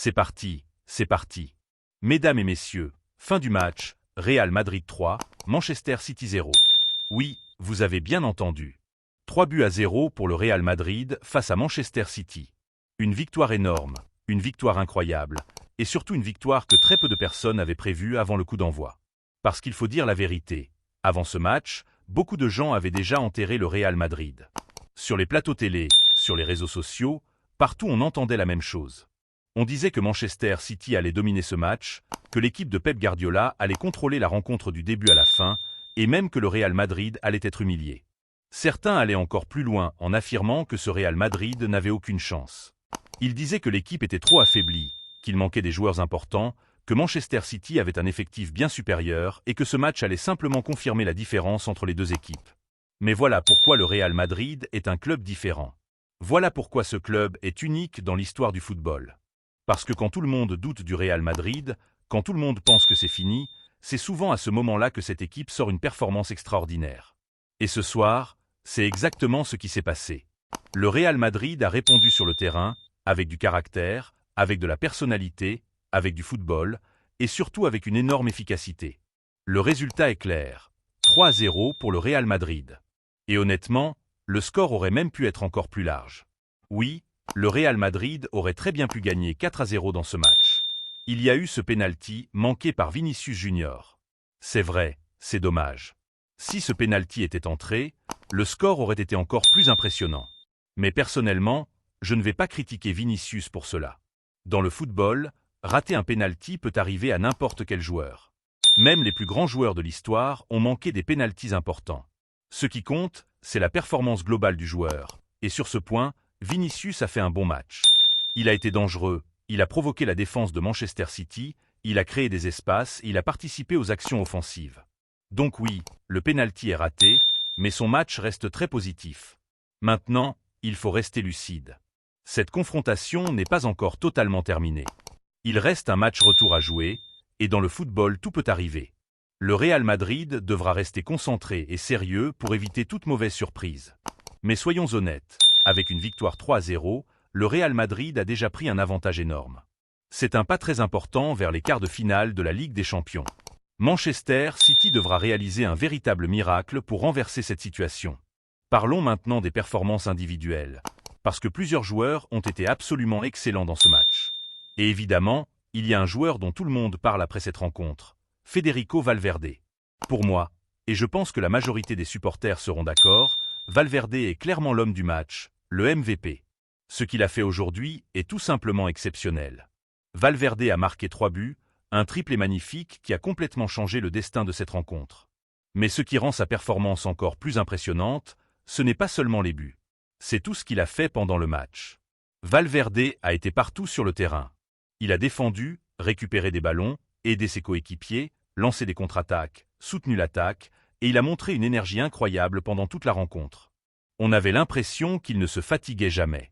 C'est parti, c'est parti. Mesdames et messieurs, fin du match, Real Madrid 3, Manchester City 0. Oui, vous avez bien entendu. 3-0 pour le Real Madrid face à Manchester City. Une victoire énorme, une victoire incroyable, et surtout une victoire que très peu de personnes avaient prévue avant le coup d'envoi. Parce qu'il faut dire la vérité, avant ce match, beaucoup de gens avaient déjà enterré le Real Madrid. Sur les plateaux télé, sur les réseaux sociaux, partout on entendait la même chose. On disait que Manchester City allait dominer ce match, que l'équipe de Pep Guardiola allait contrôler la rencontre du début à la fin, et même que le Real Madrid allait être humilié. Certains allaient encore plus loin en affirmant que ce Real Madrid n'avait aucune chance. Ils disaient que l'équipe était trop affaiblie, qu'il manquait des joueurs importants, que Manchester City avait un effectif bien supérieur et que ce match allait simplement confirmer la différence entre les deux équipes. Mais voilà pourquoi le Real Madrid est un club différent. Voilà pourquoi ce club est unique dans l'histoire du football. Parce que quand tout le monde doute du Real Madrid, quand tout le monde pense que c'est fini, c'est souvent à ce moment-là que cette équipe sort une performance extraordinaire. Et ce soir, c'est exactement ce qui s'est passé. Le Real Madrid a répondu sur le terrain, avec du caractère, avec de la personnalité, avec du football, et surtout avec une énorme efficacité. Le résultat est clair. 3-0 pour le Real Madrid. Et honnêtement, le score aurait même pu être encore plus large. Oui, le Real Madrid aurait très bien pu gagner 4-0 dans ce match. Il y a eu ce penalty manqué par Vinicius Junior. C'est vrai, c'est dommage. Si ce penalty était entré, le score aurait été encore plus impressionnant. Mais personnellement, je ne vais pas critiquer Vinicius pour cela. Dans le football, rater un penalty peut arriver à n'importe quel joueur. Même les plus grands joueurs de l'histoire ont manqué des penaltys importants. Ce qui compte, c'est la performance globale du joueur. Et sur ce point, Vinicius a fait un bon match. Il a été dangereux, il a provoqué la défense de Manchester City, il a créé des espaces et il a participé aux actions offensives. Donc oui, le penalty est raté, mais son match reste très positif. Maintenant, il faut rester lucide. Cette confrontation n'est pas encore totalement terminée. Il reste un match retour à jouer, et dans le football tout peut arriver. Le Real Madrid devra rester concentré et sérieux pour éviter toute mauvaise surprise. Mais soyons honnêtes, avec une victoire 3-0, le Real Madrid a déjà pris un avantage énorme. C'est un pas très important vers les quarts de finale de la Ligue des Champions. Manchester City devra réaliser un véritable miracle pour renverser cette situation. Parlons maintenant des performances individuelles, parce que plusieurs joueurs ont été absolument excellents dans ce match. Et évidemment, il y a un joueur dont tout le monde parle après cette rencontre, Federico Valverde. Pour moi, et je pense que la majorité des supporters seront d'accord, Valverde est clairement l'homme du match, le MVP. Ce qu'il a fait aujourd'hui est tout simplement exceptionnel. Valverde a marqué 3 buts, un triplé magnifique qui a complètement changé le destin de cette rencontre. Mais ce qui rend sa performance encore plus impressionnante, ce n'est pas seulement les buts. C'est tout ce qu'il a fait pendant le match. Valverde a été partout sur le terrain. Il a défendu, récupéré des ballons, aidé ses coéquipiers, lancé des contre-attaques, soutenu l'attaque, et il a montré une énergie incroyable pendant toute la rencontre. On avait l'impression qu'il ne se fatiguait jamais.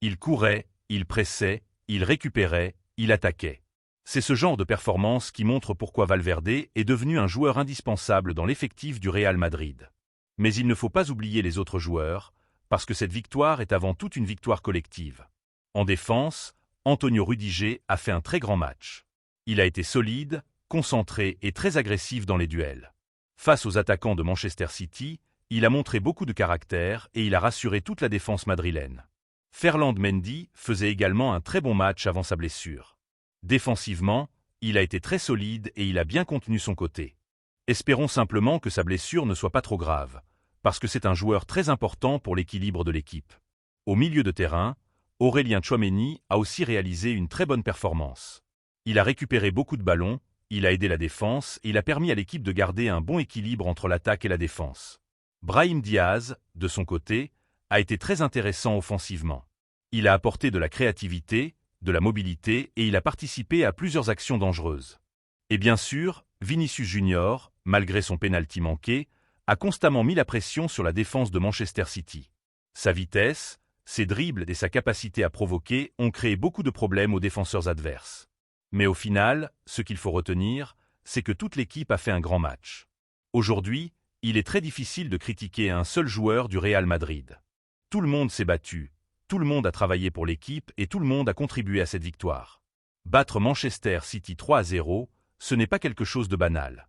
Il courait, il pressait, il récupérait, il attaquait. C'est ce genre de performance qui montre pourquoi Valverde est devenu un joueur indispensable dans l'effectif du Real Madrid. Mais il ne faut pas oublier les autres joueurs, parce que cette victoire est avant tout une victoire collective. En défense, Antonio Rudiger a fait un très grand match. Il a été solide, concentré et très agressif dans les duels. Face aux attaquants de Manchester City, il a montré beaucoup de caractère et il a rassuré toute la défense madrilène. Ferland Mendy faisait également un très bon match avant sa blessure. Défensivement, il a été très solide et il a bien contenu son côté. Espérons simplement que sa blessure ne soit pas trop grave, parce que c'est un joueur très important pour l'équilibre de l'équipe. Au milieu de terrain, Aurélien Tchouaméni a aussi réalisé une très bonne performance. Il a récupéré beaucoup de ballons, il a aidé la défense et il a permis à l'équipe de garder un bon équilibre entre l'attaque et la défense. Brahim Diaz, de son côté, a été très intéressant offensivement. Il a apporté de la créativité, de la mobilité et il a participé à plusieurs actions dangereuses. Et bien sûr, Vinicius Junior, malgré son penalty manqué, a constamment mis la pression sur la défense de Manchester City. Sa vitesse, ses dribbles et sa capacité à provoquer ont créé beaucoup de problèmes aux défenseurs adverses. Mais au final, ce qu'il faut retenir, c'est que toute l'équipe a fait un grand match. Aujourd'hui, il est très difficile de critiquer un seul joueur du Real Madrid. Tout le monde s'est battu, tout le monde a travaillé pour l'équipe et tout le monde a contribué à cette victoire. Battre Manchester City 3-0, ce n'est pas quelque chose de banal.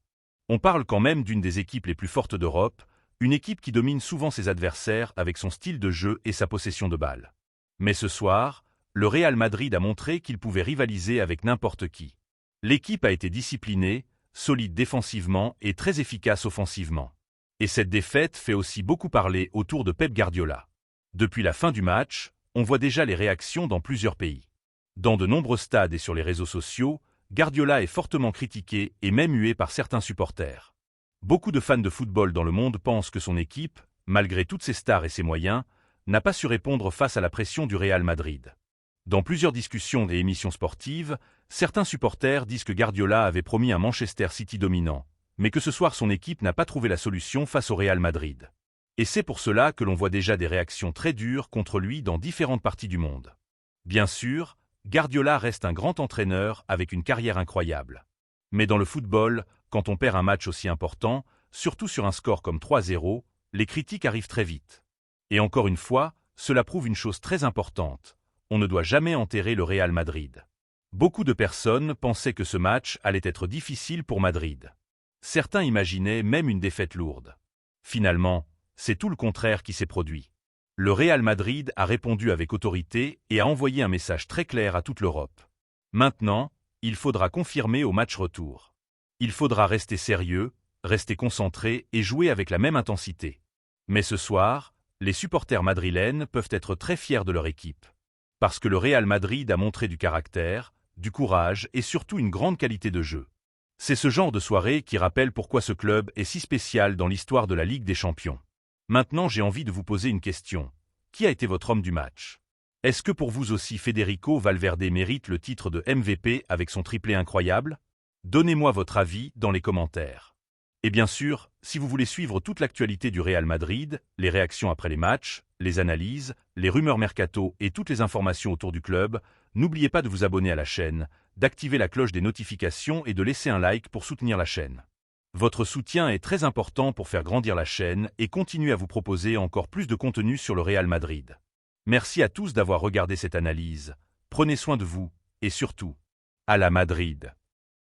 On parle quand même d'une des équipes les plus fortes d'Europe, une équipe qui domine souvent ses adversaires avec son style de jeu et sa possession de balle. Mais ce soir, le Real Madrid a montré qu'il pouvait rivaliser avec n'importe qui. L'équipe a été disciplinée, solide défensivement et très efficace offensivement. Et cette défaite fait aussi beaucoup parler autour de Pep Guardiola. Depuis la fin du match, on voit déjà les réactions dans plusieurs pays. Dans de nombreux stades et sur les réseaux sociaux, Guardiola est fortement critiqué et même hué par certains supporters. Beaucoup de fans de football dans le monde pensent que son équipe, malgré toutes ses stars et ses moyens, n'a pas su répondre face à la pression du Real Madrid. Dans plusieurs discussions et émissions sportives, certains supporters disent que Guardiola avait promis un Manchester City dominant, mais que ce soir son équipe n'a pas trouvé la solution face au Real Madrid. Et c'est pour cela que l'on voit déjà des réactions très dures contre lui dans différentes parties du monde. Bien sûr, Guardiola reste un grand entraîneur avec une carrière incroyable. Mais dans le football, quand on perd un match aussi important, surtout sur un score comme 3-0, les critiques arrivent très vite. Et encore une fois, cela prouve une chose très importante. On ne doit jamais enterrer le Real Madrid. Beaucoup de personnes pensaient que ce match allait être difficile pour Madrid. Certains imaginaient même une défaite lourde. Finalement, c'est tout le contraire qui s'est produit. Le Real Madrid a répondu avec autorité et a envoyé un message très clair à toute l'Europe. Maintenant, il faudra confirmer au match retour. Il faudra rester sérieux, rester concentré et jouer avec la même intensité. Mais ce soir, les supporters madrilènes peuvent être très fiers de leur équipe. Parce que le Real Madrid a montré du caractère, du courage et surtout une grande qualité de jeu. C'est ce genre de soirée qui rappelle pourquoi ce club est si spécial dans l'histoire de la Ligue des Champions. Maintenant, j'ai envie de vous poser une question. Qui a été votre homme du match? Est-ce que pour vous aussi Federico Valverde mérite le titre de MVP avec son triplé incroyable? Donnez-moi votre avis dans les commentaires. Et bien sûr, si vous voulez suivre toute l'actualité du Real Madrid, les réactions après les matchs, les analyses, les rumeurs mercato et toutes les informations autour du club, n'oubliez pas de vous abonner à la chaîne, d'activer la cloche des notifications et de laisser un like pour soutenir la chaîne. Votre soutien est très important pour faire grandir la chaîne et continuer à vous proposer encore plus de contenu sur le Real Madrid. Merci à tous d'avoir regardé cette analyse, prenez soin de vous, et surtout, à la Madrid.